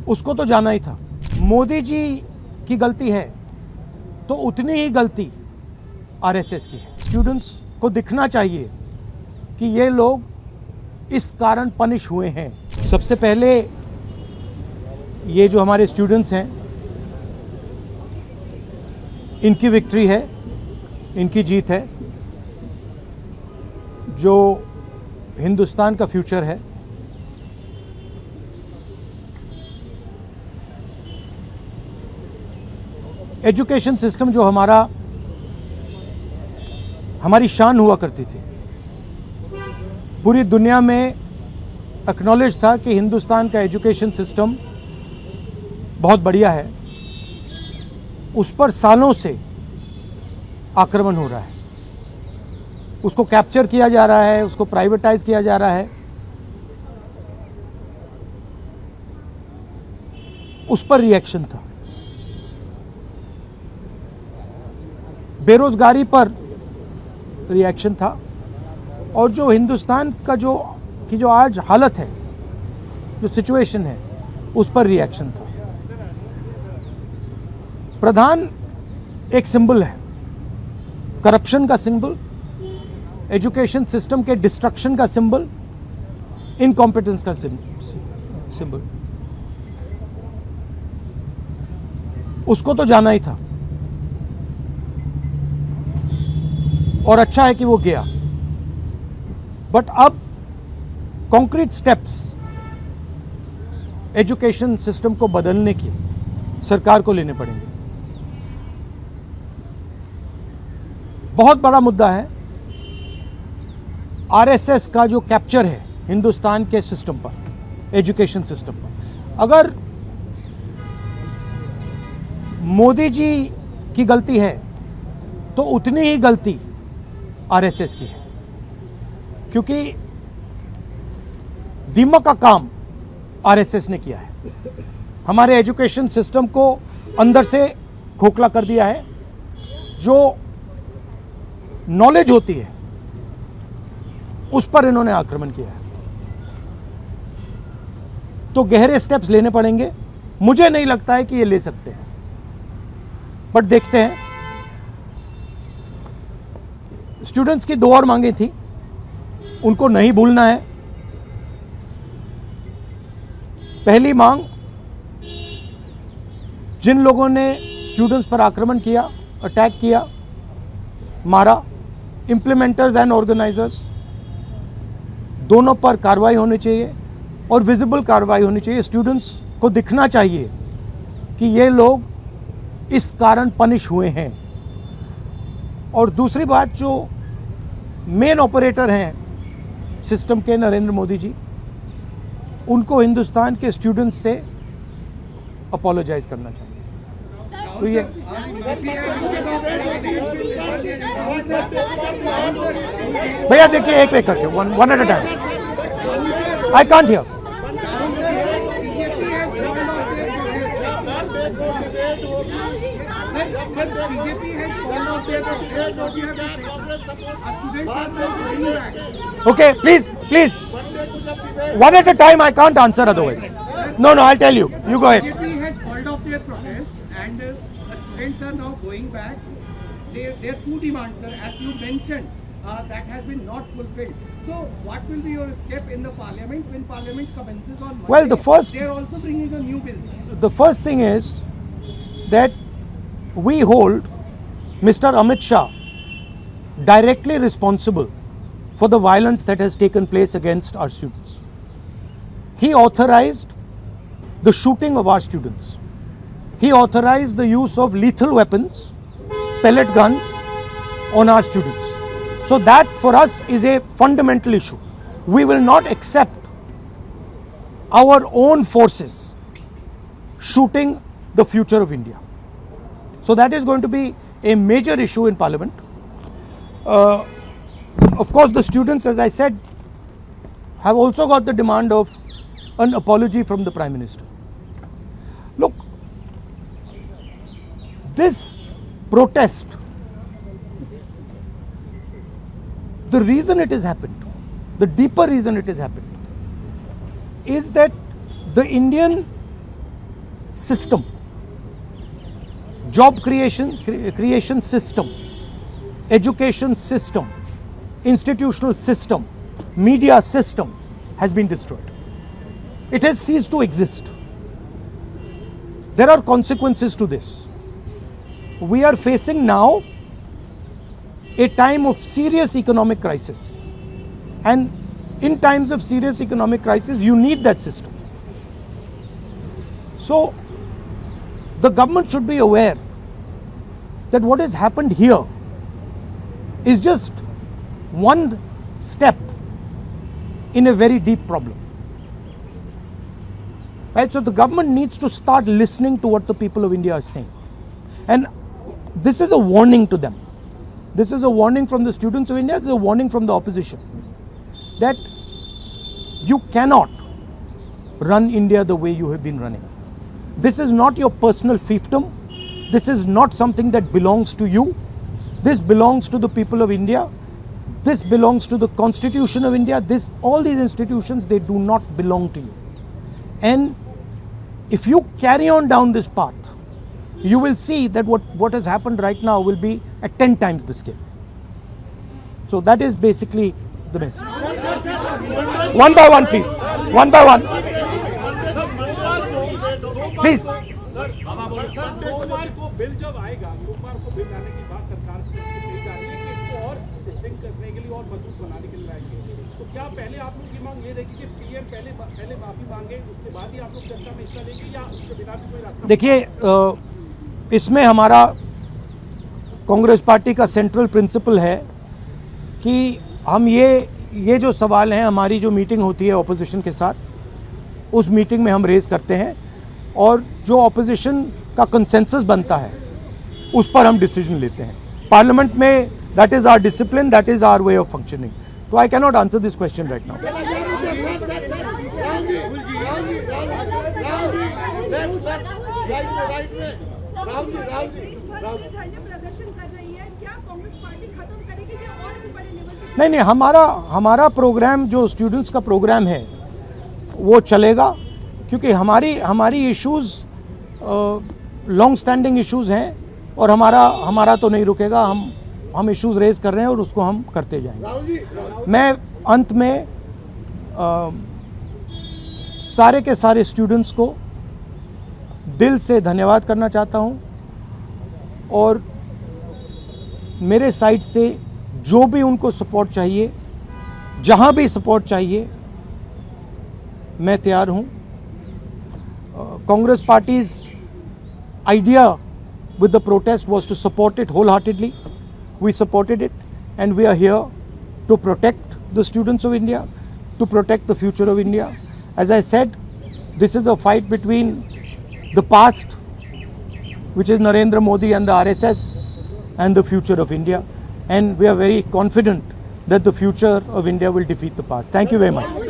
उसको तो जाना ही था। मोदी जी की गलती है तो उतनी ही गलती आरएसएस की है। स्टूडेंट्स को दिखना चाहिए कि ये लोग इस कारण पनिश हुए हैं। सबसे पहले ये जो हमारे स्टूडेंट्स हैं, इनकी विक्ट्री है, इनकी जीत है, जो हिंदुस्तान का फ्यूचर है। एजुकेशन सिस्टम जो हमारी शान हुआ करती थी, पूरी दुनिया में एक्नॉलेज था कि हिंदुस्तान का एजुकेशन सिस्टम बहुत बढ़िया है, उस पर सालों से आक्रमण हो रहा है, उसको कैप्चर किया जा रहा है, उसको प्राइवेटाइज किया जा रहा है, उस पर रिएक्शन था। बेरोजगारी पर रिएक्शन था, और जो हिंदुस्तान का जो आज हालत है, जो सिचुएशन है, उस पर रिएक्शन था। प्रधान एक सिंबल है, करप्शन का सिंबल, एजुकेशन सिस्टम के डिस्ट्रक्शन का सिंबल, इनकॉम्पिटेंस का सिंबल। उसको तो जाना ही था, और अच्छा है कि वो गया। बट अब कॉन्क्रीट स्टेप्स एजुकेशन सिस्टम को बदलने की सरकार को लेने पड़ेंगे। बहुत बड़ा मुद्दा है आरएसएस का जो कैप्चर है हिंदुस्तान के सिस्टम पर, एजुकेशन सिस्टम पर। अगर मोदी जी की गलती है तो उतनी ही गलती आरएसएस की है, क्योंकि दीमक का काम आरएसएस ने किया है। हमारे एजुकेशन सिस्टम को अंदर से खोखला कर दिया है। जो नॉलेज होती है उस पर इन्होंने आक्रमण किया है। तो गहरे स्टेप्स लेने पड़ेंगे। मुझे नहीं लगता है कि ये ले सकते हैं, बट देखते हैं। स्टूडेंट्स की दो और मांगे थी, उनको नहीं भूलना है। पहली मांग, जिन लोगों ने स्टूडेंट्स पर आक्रमण किया, अटैक किया, मारा, इंप्लीमेंटर्स एंड ऑर्गेनाइजर्स, दोनों पर कार्रवाई होनी चाहिए, और विजिबल कार्रवाई होनी चाहिए। स्टूडेंट्स को दिखना चाहिए कि ये लोग इस कारण पनिश हुए हैं। और दूसरी बात, जो मेन ऑपरेटर हैं सिस्टम के, नरेंद्र मोदी जी, उनको हिंदुस्तान के स्टूडेंट्स से अपोलोजाइज करना चाहिए। तो ये भैया देखिए, एक एक करके, one at a time. I can't hear. Okay, please, one at a time. I can't answer otherwise. No, I'll tell you. You go ahead. BJP has called off their protest, and students are now going back. There are two demands, sir, as you mentioned, that has been not fulfilled. So, what will be your step in the parliament when parliament commences on Monday? Well, they are also bringing a new bill, sir. The first thing is that we hold Mr. Amit Shah directly responsible for the violence that has taken place against our students. He authorized the shooting of our students. He authorized the use of lethal weapons, pellet guns on our students. So that for us is a fundamental issue. We will not accept our own forces shooting the future of India. So that is going to be a major issue in Parliament. Of course, the students, as I said, have also got the demand of an apology from the Prime Minister. Look, this protest, the reason it has happened, the deeper reason it has happened, is that the Indian system, job creation system, education system, institutional system, media system has been destroyed. It has ceased to exist. There are consequences to this. We are facing now a time of serious economic crisis, and in times of serious economic crisis you need that system. So the government should be aware that what has happened here is just one step in a very deep problem. Right? So the government needs to start listening to what the people of India are saying. And this is a warning to them. This is a warning from the students of India, this is a warning from the opposition, that you cannot run India the way you have been running. This is not your personal fiefdom. This is not something that belongs to you. This belongs to the people of India. This belongs to the Constitution of India. All these institutions, they do not belong to you. And if you carry on down this path, you will see that what has happened right now will be at 10 times the scale. So that is basically the message. One by one, please. One by one. Please. सोमवार को bill जब आएगा, सोमवार को bill आने के बाद सरकार से कही जा रही है कि इसको और स्ट्रिंग करने के लिए और मजबूत बनाने के लिए लाएंगे। तो क्या पहले आप लोग की मांग ये रहेगी कि पीएम पहले माफी मांगे, उसके बाद ही आप लोग चर्चा में हिस्सा लेंगे, या उसके बिना भी कोई रास्ता? देखिए, इसमें हमारा कांग्रेस पार्टी का सेंट्रल प्रिंसिपल है कि हम ये जो सवाल हैं, हमारी जो मीटिंग होती है ऑपोजिशन के साथ, उस मीटिंग में हम रेज करते हैं और जो ऑपोजिशन का कंसेंसस बनता है उस पर हम डिसीजन लेते हैं पार्लियामेंट में. That is our discipline, that is our way of functioning. तो I can not answer this question right now. नहीं, हमारा प्रोग्राम जो स्टूडेंट्स का प्रोग्राम है वो चलेगा, क्योंकि हमारी इश्यूज लॉन्ग स्टैंडिंग इश्यूज हैं और हमारा तो नहीं रुकेगा. हम इश्यूज रेज कर रहे हैं और उसको हम करते जाएंगे. मैं अंत में सारे के सारे स्टूडेंट्स को दिल से धन्यवाद करना चाहता हूं और मेरे साइड से जो भी उनको सपोर्ट चाहिए, जहां भी सपोर्ट चाहिए, मैं तैयार हूं. Congress Party's idea with the protest was to support it wholeheartedly. We supported it, and we are here to protect the students of India, to protect the future of India. As I said, this is a fight between the past, which is Narendra Modi and the RSS, and the future of India. And we are very confident that the future of India will defeat the past. Thank you very much.